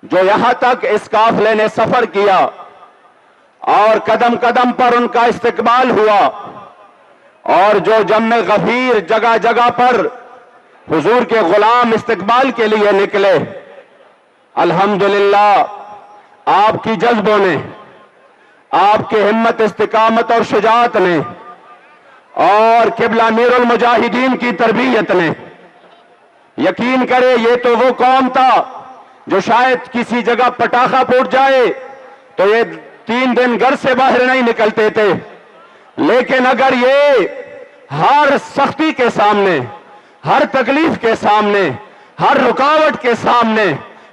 جو یہاں تک اس قافلے نے سفر کیا اور قدم قدم پر ان کا استقبال ہوا، اور جو جم غفیر جگہ جگہ پر حضور کے غلام استقبال کے لیے نکلے، الحمدللہ آپ کی جذبوں نے، آپ کے ہمت استقامت اور شجاعت نے، اور قبلہ امیر المجاہدین کی تربیت نے، یقین کرے یہ تو وہ قوم تھا جو شاید کسی جگہ پٹاخہ پھوٹ جائے تو یہ 3 دن گھر سے باہر نہیں نکلتے تھے، لیکن اگر یہ ہر سختی کے سامنے، ہر تکلیف کے سامنے، ہر رکاوٹ کے سامنے،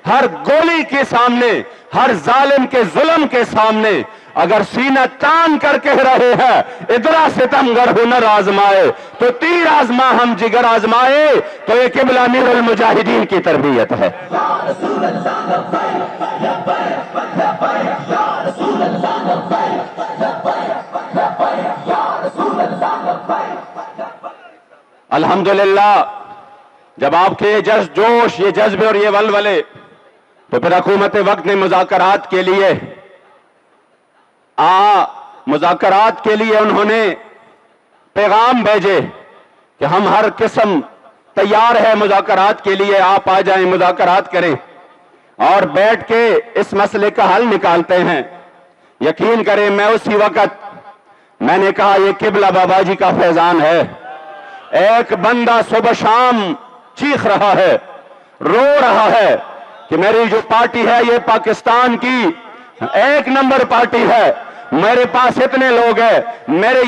ہر گولی کے سامنے، ہر ظالم کے ظلم کے سامنے اگر سینہ تان کر کہہ رہے ہیں ادرا ستمگر ہنر آزمائے تو تیر آزما ہم جگر آزمائے، تو یہ قبلہ امیر المجاہدین کی تربیت ہے۔ الحمدللہ جب آپ کے یہ جوش، یہ جذبے اور یہ ولولے، تو پھر حکومت وقت نے مذاکرات کے لیے انہوں نے پیغام بھیجے کہ ہم ہر قسم تیار ہے مذاکرات کے لیے، آپ آ جائیں، مذاکرات کریں اور بیٹھ کے اس مسئلے کا حل نکالتے ہیں۔ یقین کریں میں اسی وقت میں نے کہا یہ قبلہ بابا جی کا فیضان ہے۔ ایک بندہ صبح شام چیخ رہا ہے، رو رہا ہے کہ میری جو پارٹی ہے یہ پاکستان کی 1 نمبر پارٹی ہے، میرے پاس اتنے لوگ ہیں،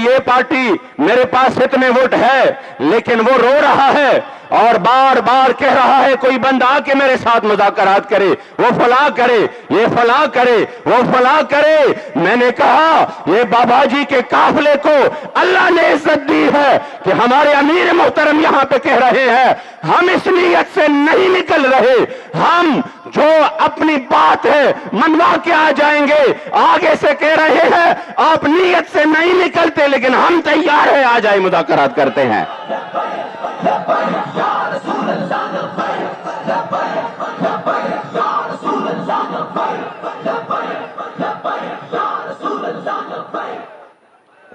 یہ پارٹی میرے پاس اتنے ووٹ ہے، لیکن وہ رو رہا ہے اور بار بار کہہ رہا ہے کوئی بندہ آ کے میرے ساتھ مذاکرات کرے، وہ فلاں کرے، یہ فلاں کرے، وہ فلاں کرے۔ میں نے کہا یہ بابا جی کے قافلے کو اللہ نے عزت دی ہے کہ ہمارے امیر محترم یہاں پہ کہہ رہے ہیں ہم اس نیت سے نہیں نکل رہے، ہم جو اپنی بات ہے منوا کے آ جائیں گے، آگے سے کہہ رہے ہیں آپ نیت سے نہیں نکلتے لیکن ہم تیار ہیں، آ جائیں مذاکرات کرتے ہیں۔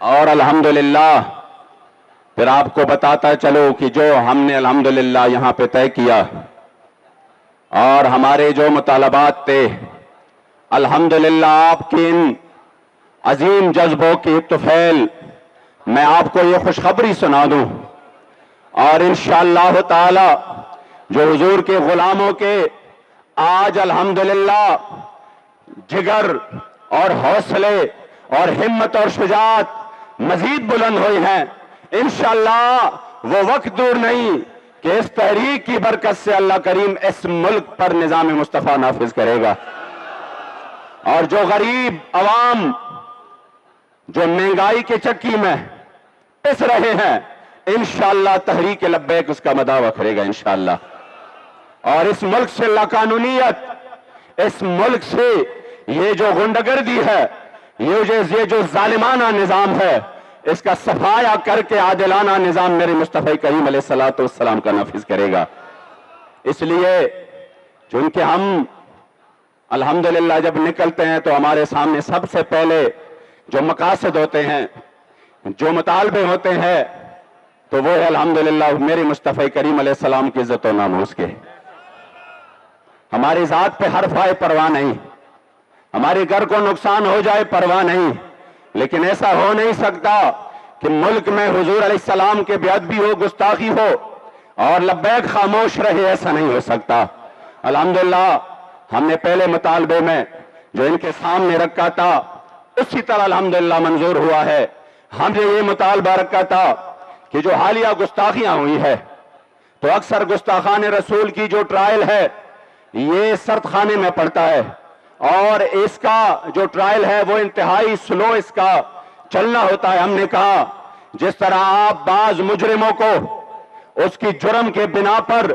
اور الحمدللہ پھر آپ کو بتاتا چلو کہ جو ہم نے الحمدللہ یہاں پہ طے کیا اور ہمارے جو مطالبات تھے، الحمدللہ آپ کی ان عظیم جذبوں کی طفیل میں آپ کو یہ خوشخبری سنا دوں، اور انشاءاللہ تعالی جو حضور کے غلاموں کے آج الحمدللہ جگر اور حوصلے اور ہمت اور شجاعت مزید بلند ہوئی ہیں، انشاءاللہ وہ وقت دور نہیں کہ اس تحریک کی برکت سے اللہ کریم اس ملک پر نظام مصطفیٰ نافذ کرے گا، اور جو غریب عوام جو مہنگائی کے چکی میں پس رہے ہیں، انشاءاللہ تحریک لبیک اس کا مداوع کرے گا انشاءاللہ، اور اس ملک سے لاقانونیت، اس ملک سے یہ جو غنڈگردی ہے، یہ جو ظالمانہ نظام ہے، اس کا صفایا کر کے عادلانہ نظام میرے مصطفی کریم علیہ السلام کا نافذ کرے گا۔ اس لیے چونکہ ہم الحمدللہ جب نکلتے ہیں تو ہمارے سامنے سب سے پہلے جو مقاصد ہوتے ہیں، جو مطالبے ہوتے ہیں، تو وہ ہے الحمدللہ میرے مصطفی کریم علیہ السلام کی عزت و ناموس کے۔ ہماری ذات پہ حرف آئے پرواہ نہیں، ہمارے گھر کو نقصان ہو جائے پرواہ نہیں، لیکن ایسا ہو نہیں سکتا کہ ملک میں حضور علیہ السلام کے بے ادبی ہو، گستاخی ہو اور لبیک خاموش رہے، ایسا نہیں ہو سکتا۔ الحمدللہ ہم نے پہلے مطالبے میں جو ان کے سامنے رکھا تھا اسی طرح الحمدللہ منظور ہوا ہے۔ ہم نے یہ مطالبہ رکھا تھا کہ جو حالیہ گستاخیاں ہوئی ہے، تو اکثر گستاخان رسول کی جو ٹرائل ہے یہ سرد خانے میں پڑتا ہے، اور اس کا جو ٹرائل ہے وہ انتہائی سلو اس کا چلنا ہوتا ہے۔ ہم نے کہا جس طرح آپ بعض مجرموں کو اس کی جرم کے بنا پر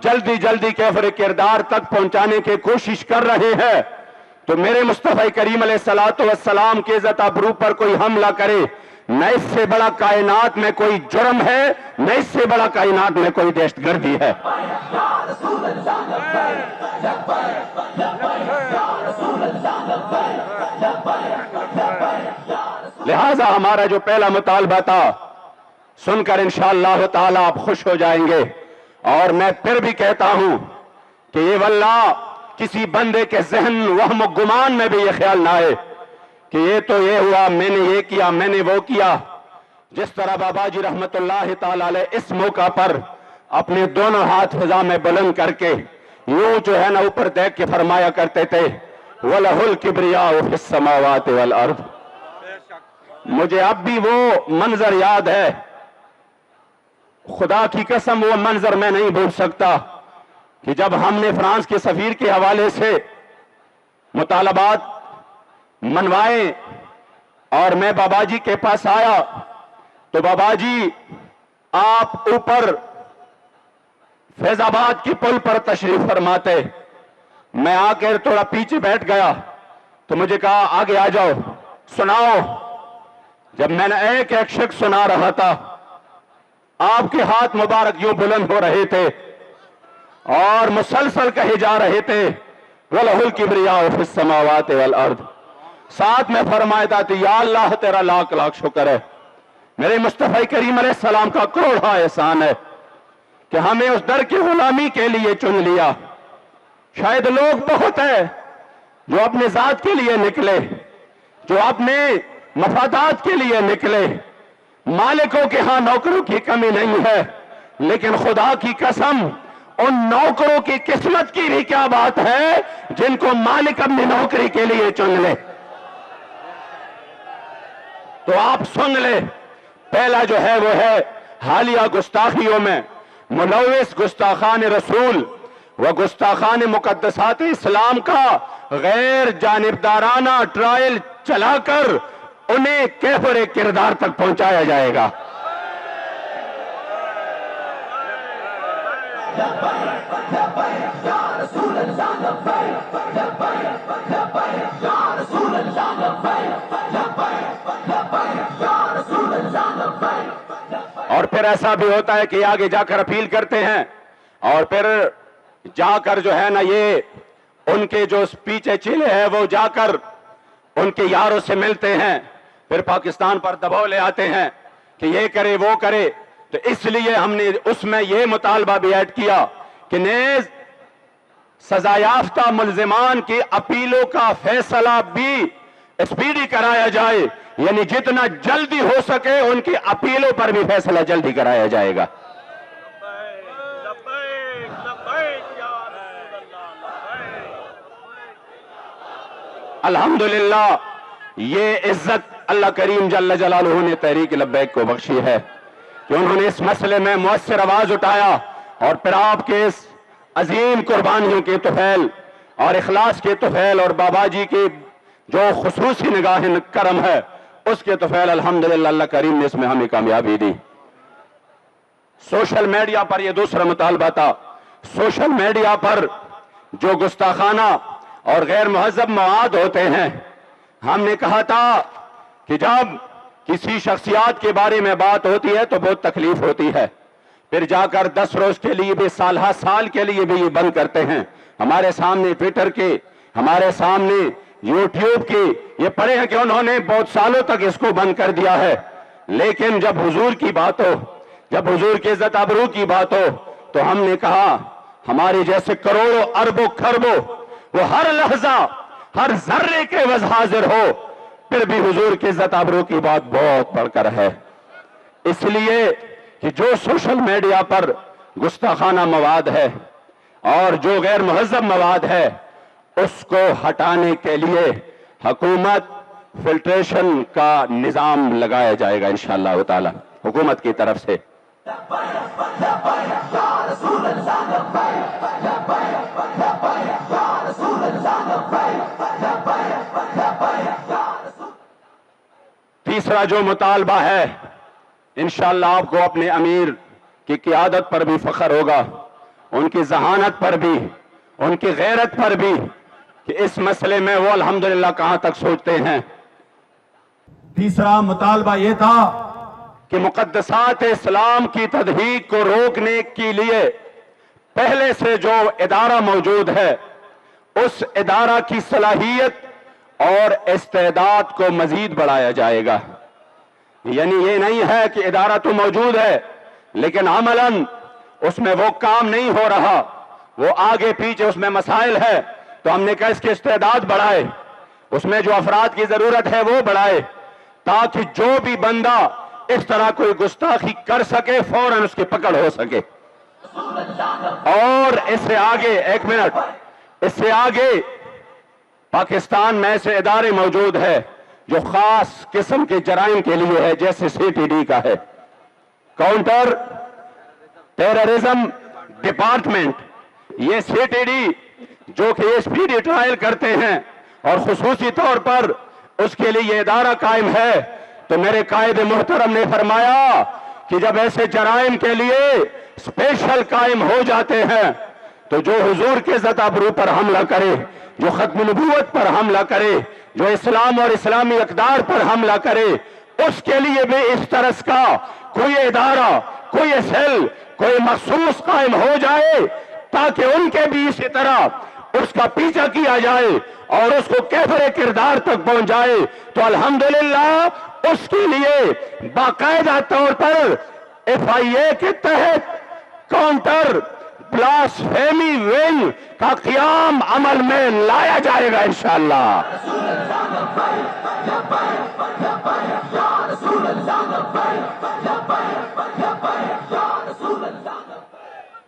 جلدی جلدی کیفر کردار تک پہنچانے کی کوشش کر رہے ہیں، تو میرے مصطفی کریم علیہ السلام کی عزت ابرو پر کوئی حملہ کرے، نہ اس سے بڑا کائنات میں کوئی جرم ہے، نہ اس سے بڑا کائنات میں کوئی دہشت گردی ہے۔ لہذا ہمارا جو پہلا مطالبہ تھا سن کر انشاءاللہ تعالی آپ خوش ہو جائیں گے. اور میں پھر بھی کہتا ہوں کہ یہ واللہ کسی بندے کے ذہن وہم و گمان میں بھی یہ خیال نہ آئے کہ یہ تو یہ ہوا، میں نے یہ کیا، میں نے وہ کیا. جس طرح بابا جی رحمت اللہ تعالی علیہ اس موقع پر اپنے دونوں ہاتھ فضا میں بلند کر کے یوں جو ہے نا اوپر دیکھ کے فرمایا کرتے تھے وَلَهُ الْكِبْرِيَاءُ فِي السَّمَاوَاتِ وَالْأَرْضِ. مجھے اب بھی وہ منظر یاد ہے، خدا کی قسم وہ منظر میں نہیں بھول سکتا کہ جب ہم نے فرانس کے سفیر کے حوالے سے مطالبات منوائے اور میں بابا جی کے پاس آیا تو بابا جی آپ اوپر فیض آباد کی پل پر تشریف فرماتے. میں آ کر تھوڑا پیچھے بیٹھ گیا تو مجھے کہا آگے آ جاؤ سناؤ. جب میں نے ایک ایک شخص سنا رہا تھا آپ کے ہاتھ مبارک یوں بلند ہو رہے تھے اور مسلسل کہے جا رہے تھے وَلَهُ الْكِبْرِيَاءُ فِي السَّمَاوَاتِ وَالْأَرْضِ. ساتھ میں فرمایا تھا یا اللہ تیرا لاکھ لاکھ شکر ہے، میرے مصطفی کریم علیہ السلام کا کروڑا احسان ہے کہ ہمیں اس در کی غلامی کے لیے چن لیا. شاید لوگ بہت ہیں جو اپنے ذات کے لیے نکلے، جو اپنے مفادات کے لیے نکلے. مالکوں کے ہاں نوکروں کی کمی نہیں ہے، لیکن خدا کی قسم ان نوکروں کی قسمت کی بھی کیا بات ہے جن کو مالک اپنی نوکری کے لیے چن لے. تو آپ سن لے، پہلا جو ہے وہ ہے حالیہ گستاخیوں میں ملوث گستاخان رسول و گستاخان مقدسات اسلام کا غیر جانبدارانہ ٹرائل چلا کر انہیں کیفر کردار تک پہنچایا جائے گا. اور پھر ایسا بھی ہوتا ہے کہ آگے جا کر اپیل کرتے ہیں اور پھر جا کر جو ہے نا یہ ان کے جو پیچھے چلے ہیں وہ جا کر ان کے یاروں سے ملتے ہیں، پھر پاکستان پر دباؤ لے آتے ہیں کہ یہ کرے وہ کرے. تو اس لیے ہم نے اس میں یہ مطالبہ بھی ایڈ کیا کہ نیز سزا یافتہ ملزمان کی اپیلوں کا فیصلہ بھی اسپیڈی کرایا جائے، یعنی جتنا جلدی ہو سکے ان کی اپیلوں پر بھی فیصلہ جلدی کرایا جائے گا. الحمدللہ یہ عزت اللہ کریم جل جلالہ نے تحریک لبیک کو بخشی ہے کہ انہوں نے اس مسئلے میں مؤثر آواز اٹھایا اور پھر آپ کے اس عظیم قربانیوں کے طفیل اور اخلاص کے طفیل اور بابا جی کی جو خصوصی نگاہ کرم ہے اس کے طفیل الحمدللہ اللہ کریم نے اس میں ہمیں کامیابی دی. سوشل میڈیا پر یہ دوسرا مطالبہ تھا. سوشل میڈیا پر جو گستاخانہ اور غیر مہذب مواد ہوتے ہیں، ہم نے کہا تھا کہ جب کسی شخصیات کے بارے میں بات ہوتی ہے تو بہت تکلیف ہوتی ہے، پھر جا کر 10 روز کے لیے بھی سالہ سال کے لیے بھی یہ بند کرتے ہیں. ہمارے سامنے ٹویٹر کے، ہمارے سامنے یوٹیوب کی یہ پڑھے ہیں کہ انہوں نے بہت سالوں تک اس کو بند کر دیا ہے. لیکن جب حضور کی بات ہو، جب حضور کی عزت آبرو کی بات ہو تو ہم نے کہا ہمارے جیسے کروڑوں اربوں خربوں وہ ہر لحظہ ہر ذرے کے وز حاضر ہو، پھر بھی حضور کی عزت آبرو کی بات بہت بڑھ کر ہے. اس لیے کہ جو سوشل میڈیا پر گستاخانہ مواد ہے اور جو غیر مہذب مواد ہے اس کو ہٹانے کے لیے حکومت فلٹریشن کا نظام لگایا جائے گا انشاءاللہ تعالی حکومت کی طرف سے. تیسرا جو مطالبہ ہے انشاءاللہ آپ کو اپنے امیر کی قیادت پر بھی فخر ہوگا، ان کی ذہانت پر بھی، ان کی غیرت پر بھی کہ اس مسئلے میں وہ الحمدللہ کہاں تک سوچتے ہیں. تیسرا مطالبہ یہ تھا کہ مقدسات اسلام کی تضحیک کو روکنے کے لیے پہلے سے جو ادارہ موجود ہے اس ادارہ کی صلاحیت اور استعداد کو مزید بڑھایا جائے گا. یعنی یہ نہیں ہے کہ ادارہ تو موجود ہے لیکن عملاً اس میں وہ کام نہیں ہو رہا, وہ آگے پیچھے اس میں مسائل ہے, تو ہم نے کہا اس کی استعداد بڑھائے, اس میں جو افراد کی ضرورت ہے وہ بڑھائے, تاکہ جو بھی بندہ اس طرح کوئی گستاخی کر سکے فوراً اس کی پکڑ ہو سکے. اور اس سے آگے, ایک منٹ, اس سے آگے پاکستان میں ایسے ادارے موجود ہے جو خاص قسم کے جرائم کے لیے ہے, جیسے سی ٹی ڈی کا ہے, کاؤنٹر ٹیررزم ڈپارٹمنٹ. یہ سی ٹی ڈی جو کہ اسپیڈی ٹرائل کرتے ہیں اور خصوصی طور پر اس کے لیے یہ ادارہ قائم ہے. تو میرے قائد محترم نے فرمایا کہ جب ایسے جرائم کے لیے اسپیشل قائم ہو جاتے ہیں تو جو حضور کے عزت ابرو پر حملہ کرے, جو ختم نبوت پر حملہ کرے, جو اسلام اور اسلامی اقدار پر حملہ کرے, اس کے لیے بھی اس طرح کا کوئی ادارہ, کوئی سیل, کوئی مخصوص قائم ہو جائے تاکہ ان کے بھی اسی طرح اس کا پیچھا کیا جائے اور اس کو کیفر کردار تک پہنچ جائے. تو الحمدللہ اس کے لیے باقاعدہ طور پر ایف آئی اے کے تحت کاؤنٹر بلاسفیمی ونگ کا قیام عمل میں لایا جائے گا انشاءاللہ.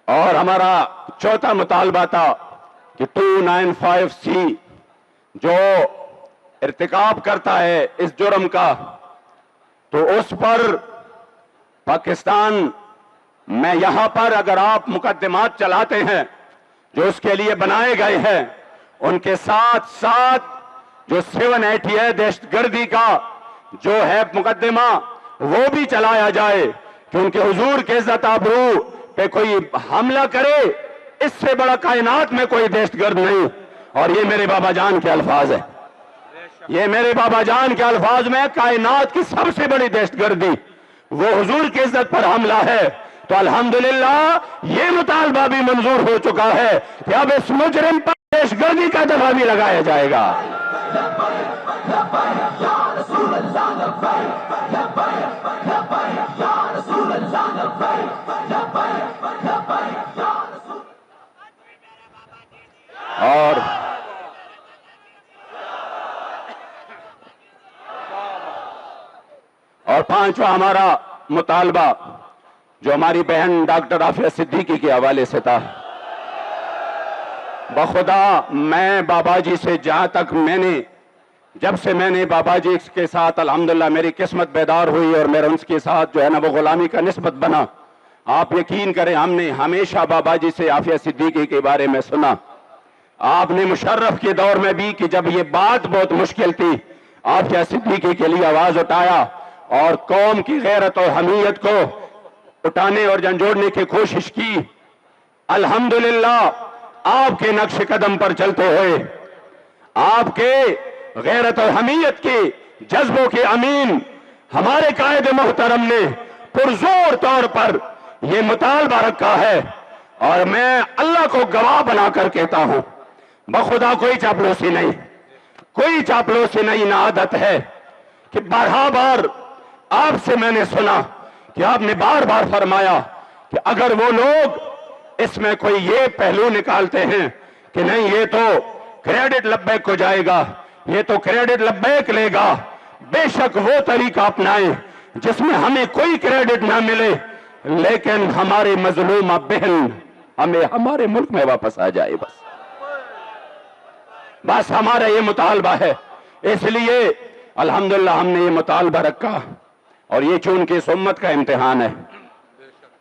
اور ہمارا چوتھا مطالبہ تھا کہ 295C جو ارتکاب کرتا ہے اس جرم کا, تو اس پر پاکستان میں یہاں پر اگر آپ مقدمات چلاتے ہیں جو اس کے لیے بنائے گئے ہیں, ان کے ساتھ ساتھ جو 780 ہے دہشت گردی کا جو ہے مقدمہ وہ بھی چلایا جائے کہ ان کے حضور کے عزت آبرو پہ کوئی حملہ کرے, اس سے بڑا کائنات میں کوئی دہشت گرد نہیں. اور یہ میرے بابا جان کے الفاظ ہیں, یہ میرے بابا جان کے الفاظ میں کائنات کی سب سے بڑی دہشت گردی وہ حضور کی عزت پر حملہ ہے. تو الحمدللہ یہ مطالبہ بھی منظور ہو چکا ہے کہ اب اس مجرم پر دہشت گردی کا دفعہ بھی لگایا جائے گا. اور پانچواں ہمارا مطالبہ جو ہماری بہن ڈاکٹر عافیہ صدیقی کے حوالے سے تھا. بخدا میں بابا جی سے جہاں تک جب سے میں نے بابا جی کے ساتھ الحمدللہ میری قسمت بیدار ہوئی اور میرا ان کے ساتھ جو ہے نا وہ غلامی کا نسبت بنا, آپ یقین کریں ہم نے ہمیشہ بابا جی سے عافیہ صدیقی کے بارے میں سنا. آپ نے مشرف کے دور میں بھی کہ جب یہ بات بہت مشکل تھی عافیہ صدیقی کے لیے آواز اٹھایا اور قوم کی غیرت اور حمیت کو اٹھانے اور جھنجھوڑنے کی کوشش کی. الحمدللہ آپ کے نقش قدم پر چلتے ہوئے آپ کے غیرت اور حمیت کے جذبوں کے امین ہمارے قائد محترم نے پرزور طور پر یہ مطالبہ رکھا ہے, اور میں اللہ کو گواہ بنا کر کہتا ہوں بخدا کوئی چاپلوسی نہیں, کوئی چاپلوسی نہیں. نہ عادت ہے کہ بار آپ سے میں نے سنا کہ آپ نے بار بار فرمایا کہ اگر وہ لوگ اس میں کوئی یہ پہلو نکالتے ہیں کہ نہیں یہ تو کریڈٹ لبیک کو جائے گا, یہ تو کریڈٹ لبیک لے گا, بے شک وہ طریقہ اپنائیں جس میں ہمیں کوئی کریڈٹ نہ ملے لیکن ہمارے مظلومہ بہن ہمیں ہمارے ملک میں واپس آ جائے. بس ہمارا یہ مطالبہ ہے. اس لیے الحمدللہ ہم نے یہ مطالبہ رکھا, اور یہ چونکہ اس امت کا امتحان ہے,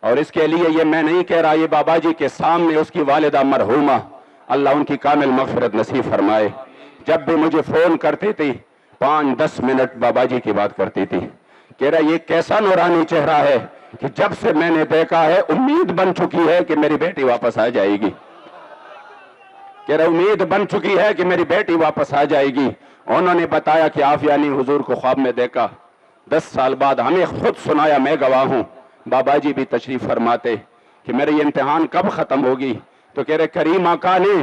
اور اس کے لیے یہ میں نہیں کہہ رہا, یہ بابا جی کے سامنے اس کی والدہ مرحومہ اللہ ان کی کامل مغفرت نصیب فرمائے, جب بھی مجھے فون کرتی تھی 5-10 منٹ بابا جی کی بات کرتی تھی, کہہ رہا یہ کیسا نورانی چہرہ ہے کہ جب سے میں نے دیکھا ہے امید بن چکی ہے کہ میری بیٹی واپس آ جائے گی. کہہ رہا امید بن چکی ہے کہ میری بیٹی واپس آ جائے گی. انہوں نے بتایا کہ عافیہ نے حضور کو خواب میں دیکھا, 10 سال بعد ہمیں خود سنایا, میں گواہ ہوں. بابا جی بھی تشریف فرماتے کہ میرے یہ امتحان کب ختم ہوگی, تو کہہ رہے کریم آقا نے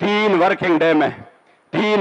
3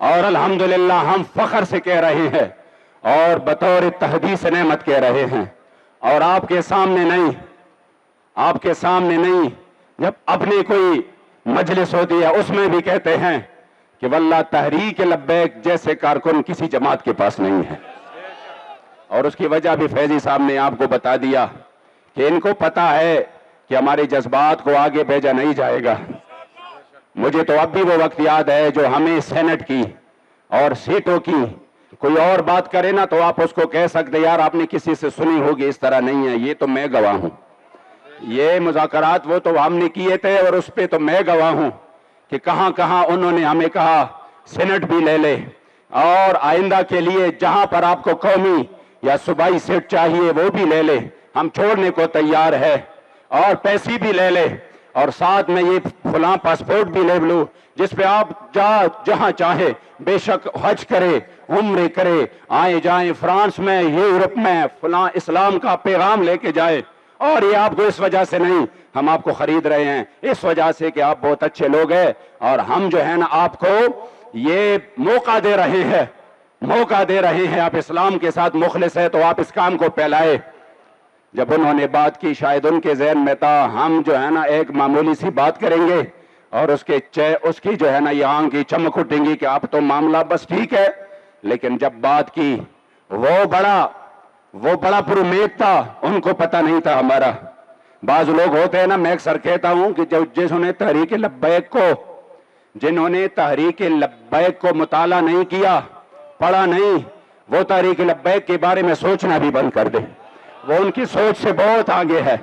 اور الحمدللہ ہم فخر سے کہہ رہے ہیں اور بطور تحدیث نعمت کہہ رہے ہیں، اور آپ کے سامنے نہیں، جب اپنی کوئی مجلس ہوتی ہے اس میں بھی کہتے ہیں کہ واللہ تحریک لبیک جیسے کارکن کسی جماعت کے پاس نہیں ہے۔ اور اس کی وجہ بھی فیضی صاحب نے آپ کو بتا دیا کہ ان کو پتا ہے کہ ہمارے جذبات کو آگے بھیجا نہیں جائے گا۔ مجھے تو اب بھی وہ وقت یاد ہے جو ہمیں سینٹ کی اور سیٹوں کی کوئی اور بات کرے نا تو آپ اس کو کہہ سکتے یار آپ نے کسی سے سنی ہوگی، اس طرح نہیں ہے، یہ تو میں گواہ ہوں، یہ مذاکرات وہ تو ہم نے کیے تھے اور اس پہ تو میں گواہ ہوں کہ کہاں کہاں انہوں نے ہمیں کہا سینٹ بھی لے لے، اور آئندہ کے لیے جہاں پر آپ کو قومی یا صوبائی سیٹ چاہیے وہ بھی لے لے، ہم چھوڑنے کو تیار ہے، اور پیسے بھی لے لے، اور ساتھ میں یہ فلاں پاسپورٹ بھی لے لو جس پہ آپ جہاں چاہے بے شک حج کرے، عمرے کرے، آئے جائیں فرانس میں، یورپ میں، فلاں اسلام کا پیغام لے کے جائے۔ اور یہ آپ کو اس وجہ سے نہیں، ہم آپ کو خرید رہے ہیں اس وجہ سے کہ آپ بہت اچھے لوگ ہیں، اور ہم جو ہے نا آپ کو یہ موقع دے رہے ہیں، آپ اسلام کے ساتھ مخلص ہے تو آپ اس کام کو پھیلائے۔ جب انہوں نے بات کی شاید ان کے ذہن میں تھا ہم جو ہے نا ایک معمولی سی بات کریں گے اور اس کی جو ہے نا یہ آنکھ کی چمک اٹھیں گی کہ آپ تو معاملہ بس ٹھیک ہے، لیکن جب بات کی وہ بڑا پر امید تھا، ان کو پتہ نہیں تھا ہمارا۔ بعض لوگ ہوتے ہیں نا، میں اکثر کہتا ہوں کہ جنہوں نے تحریک لبیک کو مطالعہ نہیں کیا، پڑھا نہیں، وہ تحریک لبیک کے بارے میں سوچنا بھی بند کر دے، وہ ان کی سوچ سے بہت آگے ہے۔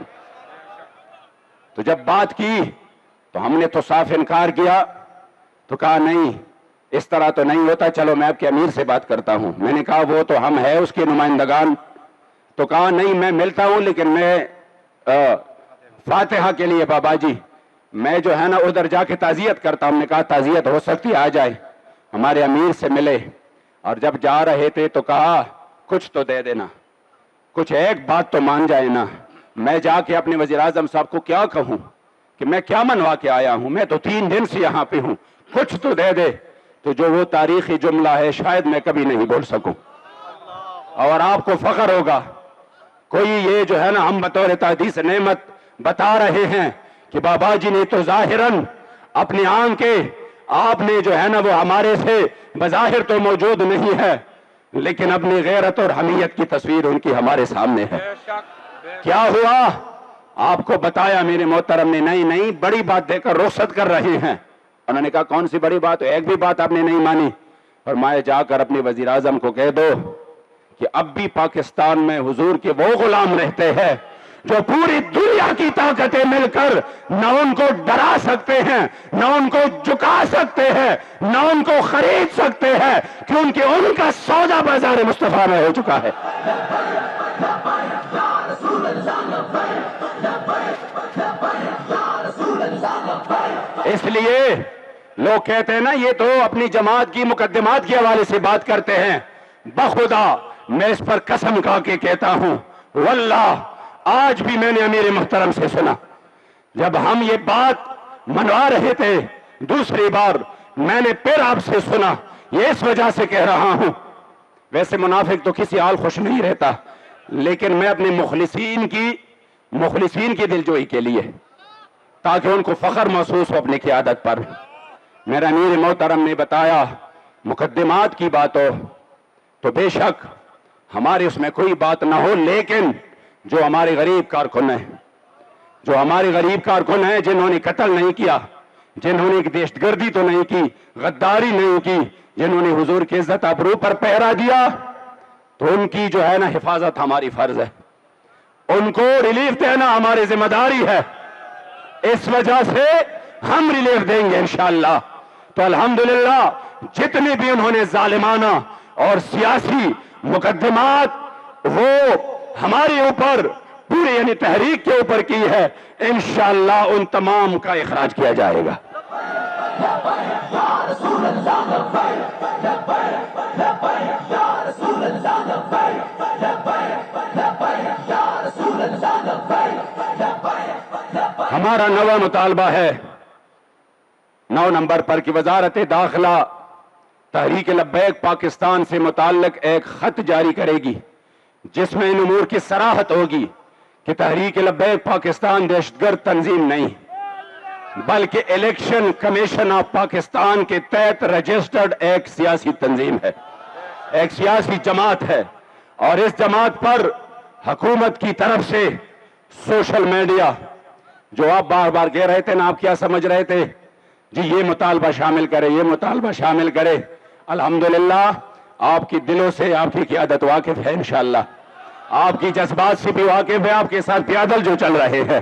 تو جب بات کی تو ہم نے تو صاف انکار کیا، تو کہا نہیں اس طرح تو نہیں ہوتا، چلو میں آپ کے امیر سے بات کرتا ہوں۔ میں نے کہا وہ تو ہم ہیں اس کے نمائندگان، تو کہا نہیں میں ملتا ہوں لیکن میں فاتحہ کے لیے بابا جی میں جو ہے نا ادھر جا کے تعزیت کرتا ہوں۔ ہم نے کہا تعزیت ہو سکتی آ جائے، ہمارے امیر سے ملے، اور جب جا رہے تھے تو کہا کچھ تو دے دینا، کچھ ایک بات تو مان جائے نا۔ میں جا کے اپنے وزیر اعظم صاحب کو کیا کہوں کہ میں کیا منوا کے آیا ہوں، میں تو 3 دن سے یہاں پہ ہوں، کچھ تو دے دے۔ تو جو وہ تاریخی جملہ ہے شاید میں کبھی نہیں بول سکوں، اور آپ کو فخر ہوگا۔ کوئی یہ جو ہے نا ہم بطور تحدیث نعمت بتا رہے ہیں کہ بابا جی نے تو ظاہراً اپنی آنکھیں، آپ نے جو ہے نا وہ ہمارے سے بظاہر تو موجود نہیں ہے لیکن اپنی غیرت اور حمیت کی تصویر ان کی ہمارے سامنے ہے۔ کیا ہوا آپ کو بتایا میرے محترم نے، نہیں بڑی بات دے کر رخصت کر رہے ہیں۔ انہوں نے کہا کون سی بڑی بات؟ ایک بھی بات آپ نے نہیں مانی۔ فرمایا جا کر اپنے وزیر اعظم کو کہہ دو کہ اب بھی پاکستان میں حضور کے وہ غلام رہتے ہیں جو پوری دنیا کی طاقتیں مل کر نہ ان کو ڈرا سکتے ہیں، نہ ان کو جھکا سکتے ہیں، نہ ان کو خرید سکتے ہیں، کیونکہ ان کا سودا بازار مصطفیٰ میں ہو چکا ہے۔ اس لیے لوگ کہتے ہیں نا یہ تو اپنی جماعت کی مقدمات کے حوالے سے بات کرتے ہیں، بخدا میں اس پر قسم کھا کے کہتا ہوں واللہ آج بھی میں نے امیر محترم سے سنا، جب ہم یہ بات منوا رہے تھے دوسری بار میں نے پھر آپ سے سنا، یہ اس وجہ سے کہہ رہا ہوں، ویسے منافق تو کسی حال خوش نہیں رہتا، لیکن میں اپنے مخلصین کی دلجوئی کے لیے تاکہ ان کو فخر محسوس ہو اپنے قیادت پر، میرا امیر محترم نے بتایا مقدمات کی بات ہو تو بے شک ہمارے اس میں کوئی بات نہ ہو، لیکن جو ہمارے غریب کارکن ہیں جنہوں نے قتل نہیں کیا، جنہوں نے دہشت گردی تو نہیں کی، غداری نہیں کی، جنہوں نے حضور کی عزت ابرو پر پہرا دیا، تو ان کی جو ہے نا حفاظت ہماری فرض ہے، ان کو ریلیف دینا ہماری ذمہ داری ہے، اس وجہ سے ہم ریلیف دیں گے انشاءاللہ۔ تو الحمدللہ جتنے بھی انہوں نے ظالمانہ اور سیاسی مقدمات وہ ہمارے اوپر پوری یعنی تحریک کے اوپر کی ہے، انشاءاللہ ان تمام کا اخراج کیا جائے گا۔ ہمارا 9واں مطالبہ ہے 9 نمبر پر کہ وزارت داخلہ تحریک لبیک پاکستان سے متعلق ایک خط جاری کرے گی جس میں ان امور کی صراحت ہوگی کہ تحریک لبیک پاکستان دہشت گرد تنظیم نہیں بلکہ الیکشن کمیشن آف پاکستان کے تحت رجسٹرڈ ایک سیاسی تنظیم ہے، ایک سیاسی جماعت ہے، اور اس جماعت پر حکومت کی طرف سے سوشل میڈیا جو آپ بار بار کہہ رہے تھے نا، آپ کیا سمجھ رہے تھے جی یہ مطالبہ شامل کرے، یہ مطالبہ شامل کرے، الحمدللہ آپ کی دلوں سے آپ کی قیادت واقف ہے، انشاءاللہ آپ کی جذبات سے بھی واقف ہے، آپ کے ساتھ پیادل جو چل رہے ہیں،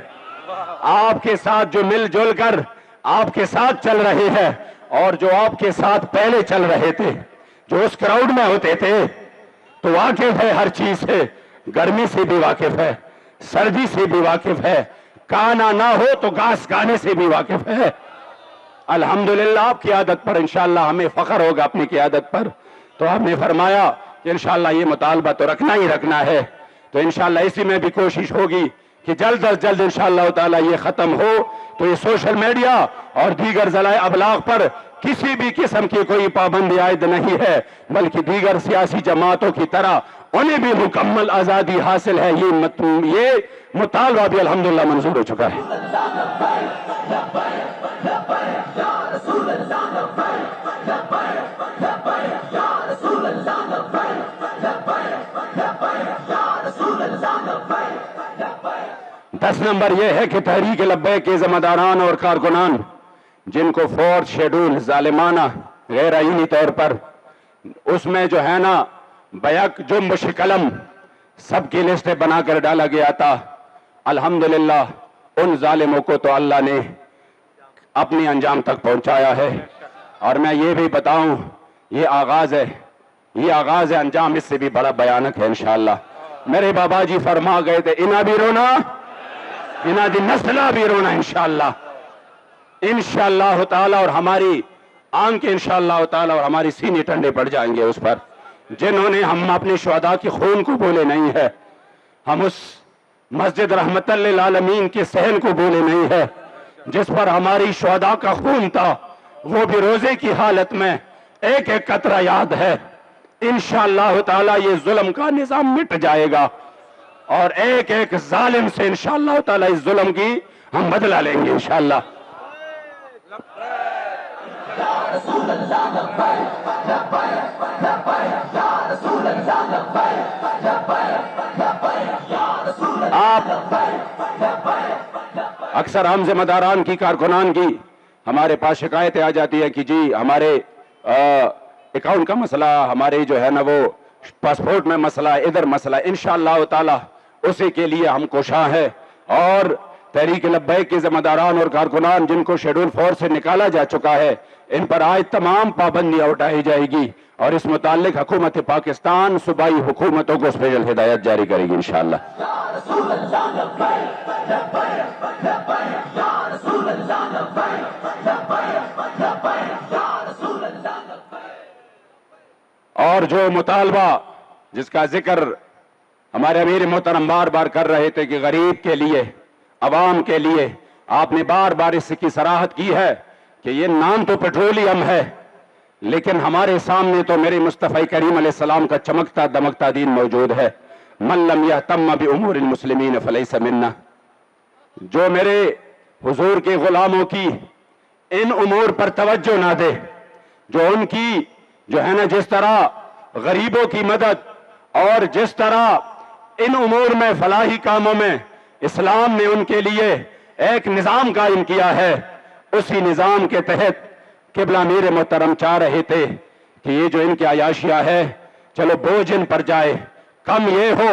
آپ کے ساتھ جو مل جل کر آپ کے ساتھ چل رہے ہیں، اور جو آپ کے ساتھ پہلے چل رہے تھے، جو اس کراؤڈ میں ہوتے تھے، تو واقف ہے ہر چیز سے، گرمی سے بھی واقف ہے، سردی سے بھی واقف ہے، کانا نہ ہو تو گھاس گانے سے بھی واقف ہے۔ الحمدللہ آپ کی قیادت پر انشاءاللہ ہمیں فخر ہوگا اپنی قیادت پر۔ تو آپ نے فرمایا کہ انشاءاللہ یہ مطالبہ تو رکھنا ہی رکھنا ہے، تو انشاءاللہ اسی میں بھی کوشش ہوگی کہ جلد از جلد انشاءاللہ تعالی یہ ختم ہو، تو یہ سوشل میڈیا اور دیگر ذرائع ابلاغ پر کسی بھی قسم کی کوئی پابندی عائد نہیں ہے، بلکہ دیگر سیاسی جماعتوں کی طرح انہیں بھی مکمل آزادی حاصل ہے۔ یہ مطالبہ بھی الحمدللہ منظور ہو چکا ہے۔ دس نمبر یہ ہے کہ تحریک لبیک کے ذمہ داران اور کارکنان جن کو فورتھ شیڈول ظالمانہ غیر آئینی طور پر اس میں جو ہے نا بیک جنبش قلم سب کی لسٹیں بنا کر ڈالا گیا تھا، الحمدللہ ان ظالموں کو تو اللہ نے اپنی انجام تک پہنچایا ہے۔ اور میں یہ بھی بتاؤں یہ آغاز ہے، انجام اس سے بھی بڑا بیانک ہے انشاءاللہ۔ میرے بابا جی فرما گئے تھے انہا بھی رونا انہا دی نسلہ بھی رونا انشاءاللہ تعالی، اور ہماری آنکھیں انشاءاللہ تعالی اور ہماری سینے ٹنڈے پڑ جائیں گے اس پر جنہوں نے ہم اپنے شہداء کی خون کو بولے نہیں ہے، ہم اس مسجد رحمت للعالمین کے صحن کو بولے نہیں ہے جس پر ہماری شہداء کا خون تھا، وہ بھی روزے کی حالت میں ایک ایک قطرہ یاد ہے۔ انشاءاللہ تعالی یہ ظلم کا نظام مٹ جائے گا، اور ایک ایک ظالم سے انشاءاللہ تعالی اس ظلم کی ہم بدلہ لیں گے انشاءاللہ۔ آپ اکثر ہم ذمہ داران کی کارکنان کی ہمارے پاس شکایتیں آ جاتی ہے کہ جی ہمارے اکاؤنٹ کا مسئلہ، ہمارے جو ہے نا وہ پاسپورٹ میں مسئلہ، ادھر مسئلہ، انشاءاللہ تعالی اسی کے لیے ہم کوشاں ہیں، اور تحریک لبیک کے ذمہ داران اور کارکنان جن کو شیڈول 4 سے نکالا جا چکا ہے ان پر آج تمام پابندیاں اٹھائی جائے گی، اور اس متعلق حکومت پاکستان صوبائی حکومتوں کو اسپیشل ہدایت جاری کرے گی انشاءاللہ۔ اور جو مطالبہ جس کا ذکر ہمارے امیر محترم بار بار کر رہے تھے کہ غریب کے لیے، عوام کے لیے، آپ نے بار بار اس کی صراحت کی ہے کہ یہ نام تو پیٹرولیم ہے لیکن ہمارے سامنے تو میرے مصطفی کریم علیہ السلام کا چمکتا دمکتا دین موجود ہے۔ من لم یہتم بامور المسلمین فلیس منا، جو میرے حضور کے غلاموں کی ان امور پر توجہ نہ دے، جو ان کی جو ہے نا جس طرح غریبوں کی مدد اور جس طرح ان امور میں فلاحی کاموں میں اسلام نے ان کے لیے ایک نظام قائم کیا ہے، اسی نظام کے تحت قبلہ امیر محترم چاہ رہے تھے کہ یہ جو ان کی عیاشیاں ہے چلو بوجھ ان پر جائے، کم یہ ہو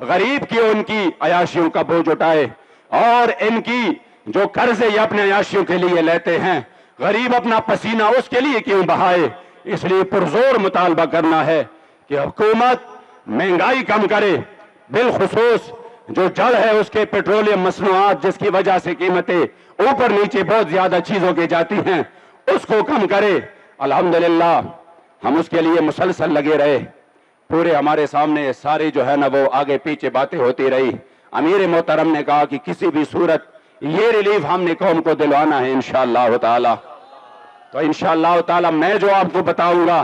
غریب کی ان کی عیاشیوں کا بوجھ اٹھائے، اور ان کی جو قرضے یہ اپنے عیاشیوں کے لیے لیتے ہیں غریب اپنا پسینہ اس کے لیے کیوں بہائے۔ اس لیے پرزور مطالبہ کرنا ہے کہ حکومت مہنگائی کم کرے، بالخصوص جو جڑ ہے اس کے پیٹرولیم مصنوعات جس کی وجہ سے قیمتیں اوپر نیچے بہت زیادہ چیزوں کی جاتی ہیں اس کو کم کرے۔ الحمدللہ ہم اس کے لیے مسلسل لگے رہے، پورے ہمارے سامنے سارے جو ہے نا وہ آگے پیچھے باتیں ہوتی رہی۔ امیر محترم نے کہا کہ کسی بھی صورت یہ ریلیف ہم نے قوم کو دلوانا ہے انشاءاللہ تعالی۔ تو انشاءاللہ تعالی میں جو آپ کو بتاؤں گا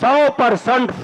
100%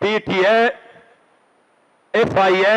PTA, FIA,